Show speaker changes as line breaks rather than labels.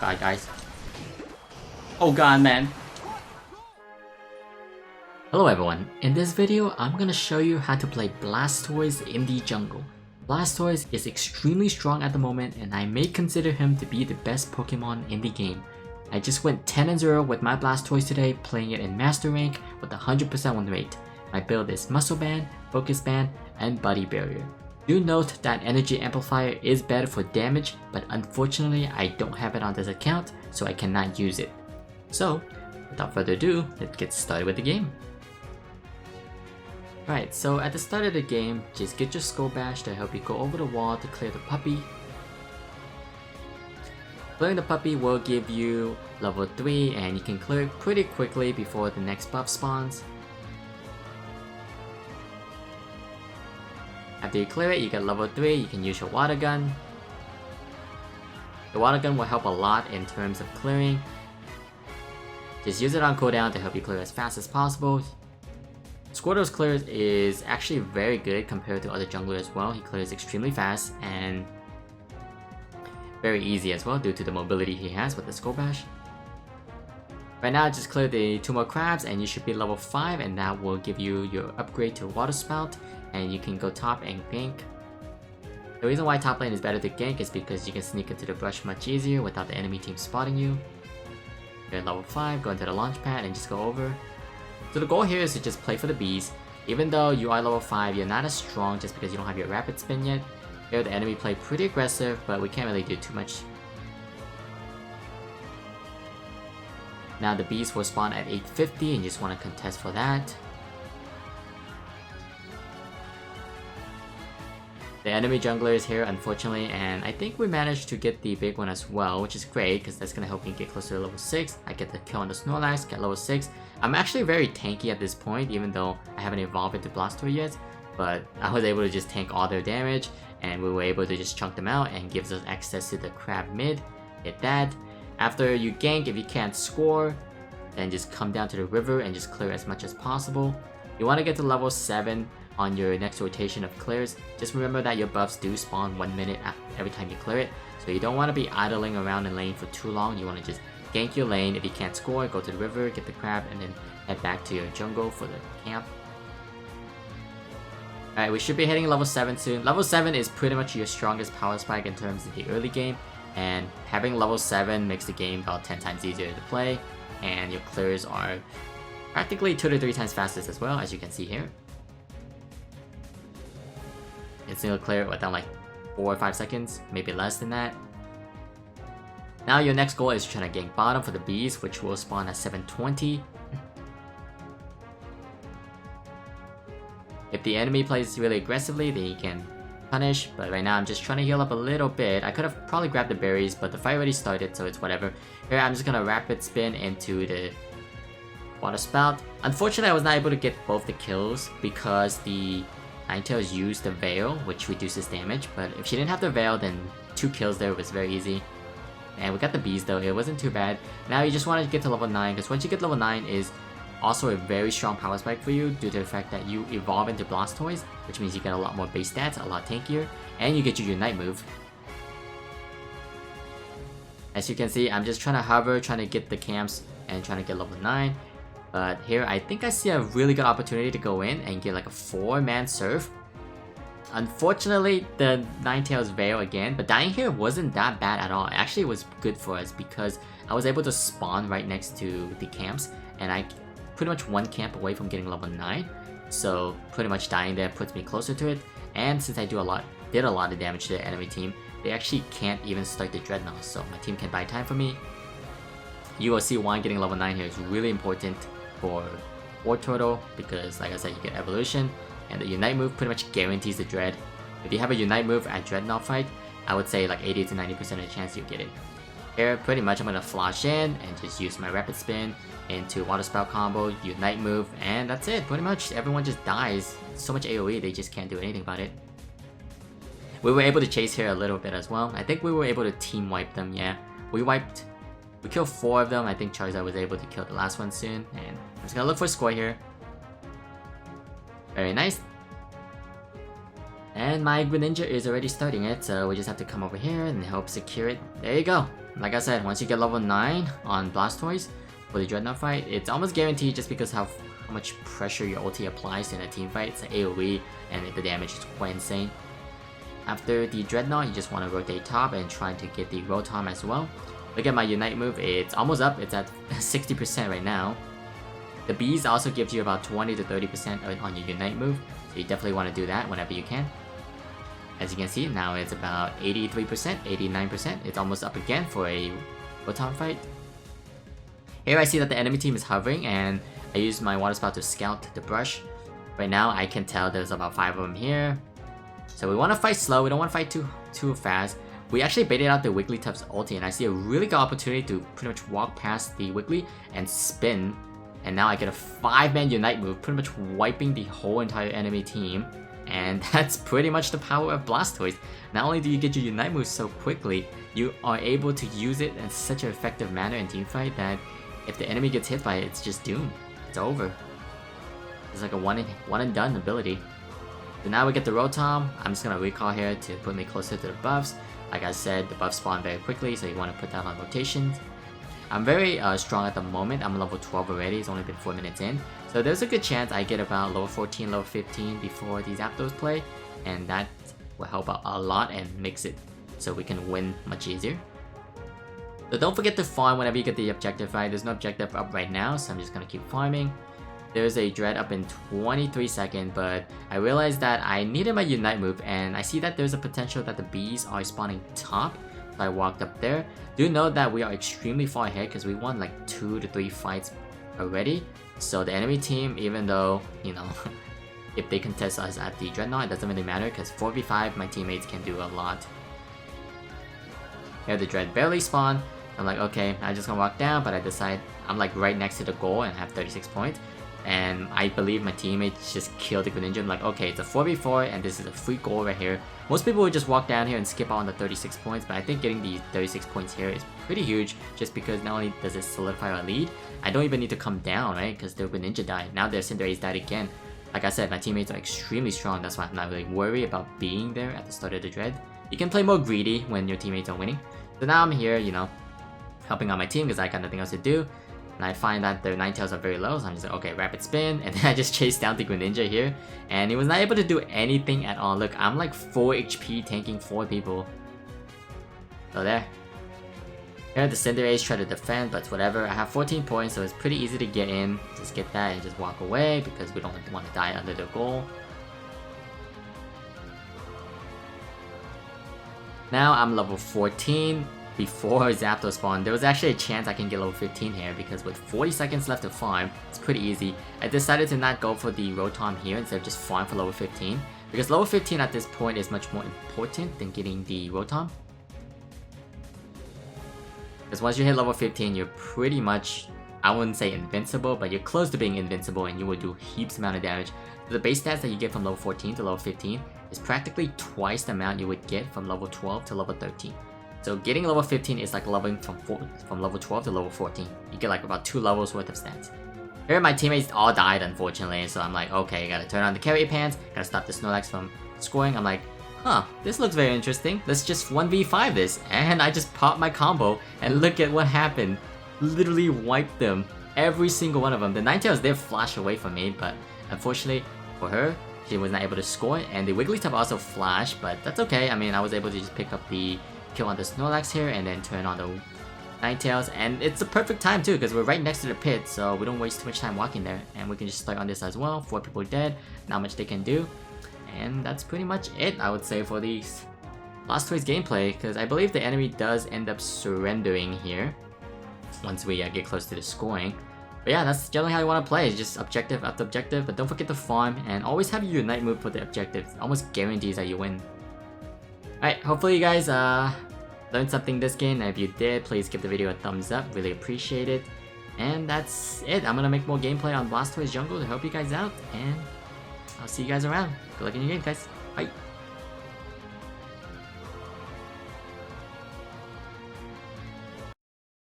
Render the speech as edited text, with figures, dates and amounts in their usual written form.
god, guys. Oh god, man. Hello everyone, in this video I'm gonna show you how to play Blastoise in the jungle. Blastoise is extremely strong at the moment and I may consider him to be the best Pokemon in the game. I just went 10-0 with my Blastoise today, playing it in Master Rank with 100% win rate. My build is Muscle Band, Focus Band, and Buddy Barrier. Do note that Energy Amplifier is better for damage, but unfortunately I don't have it on this account, so I cannot use it. So, without further ado, let's get started with the game. Right, so at the start of the game, just get your Skull Bash to help you go over the wall to clear the puppy. Clearing the puppy will give you level 3 and you can clear it pretty quickly before the next buff spawns. After you clear it, you get level 3, you can use your Water Gun. The Water Gun will help a lot in terms of clearing. Just use it on cooldown to help you clear as fast as possible. Squirtle's clears is actually very good compared to other junglers as well. He clears extremely fast and very easy as well due to the mobility he has with the Skull Bash. Right now, just clear the 2 more crabs and you should be level 5, and that will give you your upgrade to Water Spout and you can go top and gank. The reason why top lane is better to gank is because you can sneak into the brush much easier without the enemy team spotting you. You're at level 5, go into the launch pad and just go over. So the goal here is to just play for the bees. Even though you are level 5, you're not as strong just because you don't have your rapid spin yet. Here the enemy play pretty aggressive, but we can't really do too much. Now the bees will spawn at 850 and you just want to contest for that. The enemy jungler is here unfortunately, and I think we managed to get the big one as well, which is great because that's going to help me get closer to level 6. I get the kill on the Snorlax, get level 6. I'm actually very tanky at this point, even though I haven't evolved into Blastoise yet, but I was able to just tank all their damage and we were able to just chunk them out and gives us access to the crab mid. Hit that. After you gank, if you can't score, then just come down to the river and just clear as much as possible. You want to get to level 7 on your next rotation of clears. Just remember that your buffs do spawn 1 minute every time you clear it, so you don't want to be idling around in lane for too long. You want to just gank your lane. If you can't score, go to the river, get the crab, and then head back to your jungle for the camp. Alright, we should be hitting level 7 soon. Level 7 is pretty much your strongest power spike in terms of the early game, and having level 7 makes the game about 10 times easier to play, and your clears are practically 2 to 3 times fastest as well, as you can see here. Instantly clear it within like 4 or 5 seconds, maybe less than that. Now your next goal is trying to gank bottom for the bees, which will spawn at 720. If the enemy plays really aggressively, then you can punish, but right now I'm just trying to heal up a little bit. I could have probably grabbed the berries, but the fight already started, so it's whatever. Here I'm just gonna rapid spin into the Water Spout. Unfortunately, I was not able to get both the kills because the Ninetales used the Veil, which reduces damage, but if she didn't have the Veil, then 2 kills there was very easy. And we got the bees though, it wasn't too bad. Now you just want to get to level 9, because once you get level 9 is also a very strong power spike for you due to the fact that you evolve into Blastoise, which means you get a lot more base stats, a lot tankier, and you get your Unite move. As you can see, I'm just trying to hover, trying to get the camps, and trying to get level 9. But here, I think I see a really good opportunity to go in and get like a 4-man surf. Unfortunately, the Ninetales Veil again, but dying here wasn't that bad at all. Actually, it was good for us because I was able to spawn right next to the camps, and I pretty much 1 camp away from getting level 9. So pretty much dying there puts me closer to it. And since I did a lot of damage to the enemy team, they actually can't even start the Dreadnought, so my team can buy time for me. You will see why getting level 9 here is really important for War Turtle, because like I said, you get evolution, and the Unite move pretty much guarantees the Dread. If you have a Unite move at Dreadnought fight, I would say like 80 to 90% of the chance you get it. Here, pretty much I'm gonna flash in and just use my Rapid Spin into Water Spout combo, Unite move, and that's it. Pretty much everyone just dies. So much AoE, they just can't do anything about it. We were able to chase here a little bit as well. I think we were able to team wipe them, yeah. We killed 4 of them. I think Charizard was able to kill the last one soon. And I'm just gonna look for a score here. Very nice. And my Greninja is already starting it, so we just have to come over here and help secure it. There you go. like I said, once you get level 9 on Blastoise for the Dreadnought fight, it's almost guaranteed just because how much pressure your ulti applies in a team fight. It's an AoE and the damage is quite insane. After the Dreadnought, you just want to rotate top and try to get the Rotom as well. Look at my Unite move, it's almost up, it's at 60% right now. The bees also gives you about 20 to 30% on your Unite move, so you definitely want to do that whenever you can. As you can see, now it's about 83%, 89%, it's almost up again for a Rotom fight. Here I see that the enemy team is hovering and I use my water spout to scout the brush. Right now I can tell there's about 5 of them here. So we want to fight slow, we don't want to fight too fast. We actually baited out the Wigglytuff's ulti and I see a really good opportunity to pretty much walk past the Wiggly and spin. And now I get a 5-man Unite move, pretty much wiping the whole entire enemy team. And that's pretty much the power of Blastoise. Not only do you get your Unite move so quickly, you are able to use it in such an effective manner in teamfight that if the enemy gets hit by it, it's just doomed. It's over. It's like a one and done ability. So now we get the Rotom. I'm just gonna recall here to put me closer to the buffs. Like I said, the buffs spawn very quickly, so you want to put that on rotations. I'm very strong at the moment. I'm level 12 already. It's only been 4 minutes in. So there's a good chance I get about level 14, level 15 before these Zapdos play. And that will help out a lot and makes it so we can win much easier. So don't forget to farm whenever you get the objective, right? There's no objective up right now, so I'm just gonna keep farming. There's a Dread up in 23 seconds, but I realized that I needed my Unite move, and I see that there's a potential that the bees are spawning top. So I walked up there. Do note that we are extremely far ahead because we won like 2 to 3 fights already. So the enemy team, even though, you know, if they contest us at the Dreadnought, it doesn't really matter because 4v5, my teammates can do a lot. Here the Dread barely spawned. I'm like, okay, I'm just gonna walk down, but I decide I'm like right next to the goal and have 36 points. And I believe my teammates just killed the Greninja. I'm like, okay, it's a 4v4 and this is a free goal right here. Most people would just walk down here and skip out on the 36 points, but I think getting the 36 points here is pretty huge just because not only does it solidify our lead, I don't even need to come down, right? Because the Greninja died. Now their Cinderace died again. Like I said, my teammates are extremely strong. That's why I'm not really worried about being there at the start of the Dread. You can play more greedy when your teammates are winning. So now I'm here, you know, helping out my team because I got nothing else to do. And I find that their Ninetales are very low, so I'm just like, okay, rapid spin, and then I just chased down the Greninja here, and he was not able to do anything at all. Look, I'm like 4 HP tanking 4 people. So there. Here the Cinderace try to defend, but whatever. I have 14 points, so it's pretty easy to get in. Just get that and just walk away because we don't want to die under the goal. Now I'm level 14. Before Zapdos spawned, there was actually a chance I can get level 15 here because with 40 seconds left to farm, it's pretty easy. I decided to not go for the Rotom here instead of just farm for level 15 because level 15 at this point is much more important than getting the Rotom. Because once you hit level 15, you're pretty much, I wouldn't say invincible, but you're close to being invincible and you will do heaps amount of damage. The base stats that you get from level 14 to level 15 is practically twice the amount you would get from level 12 to level 13. So getting level 15 is like leveling from level 12 to level 14. You get like about 2 levels worth of stats. Here my teammates all died unfortunately, so I'm like, okay, gotta turn on the carry pants, gotta stop the Snorlax from scoring. I'm like, huh, this looks very interesting. Let's just 1v5 this. And I just popped my combo and look at what happened. Literally wiped them. Every single one of them. The Ninetales did flash away from me, but unfortunately for her, she was not able to score. And the Wigglytuff also flashed, but that's okay. I mean, I was able to just pick up the kill on the Snorlax here and then turn on the Ninetales, and it's the perfect time too because we're right next to the pit, so we don't waste too much time walking there, and we can just start on this as well. 4 people dead, not much they can do, and that's pretty much it, I would say, for the Blastoise gameplay, because I believe the enemy does end up surrendering here once we get close to the scoring. But yeah, that's generally how you want to play, it's just objective after objective, but don't forget to farm and always have your Unite move for the objectives. It almost guarantees that you win. Alright, hopefully you guys learned something this game, and if you did, please give the video a thumbs up, really appreciate it. And that's it, I'm gonna make more gameplay on Blastoise Jungle to help you guys out, and I'll see you guys around. Good luck in your game, guys. Bye!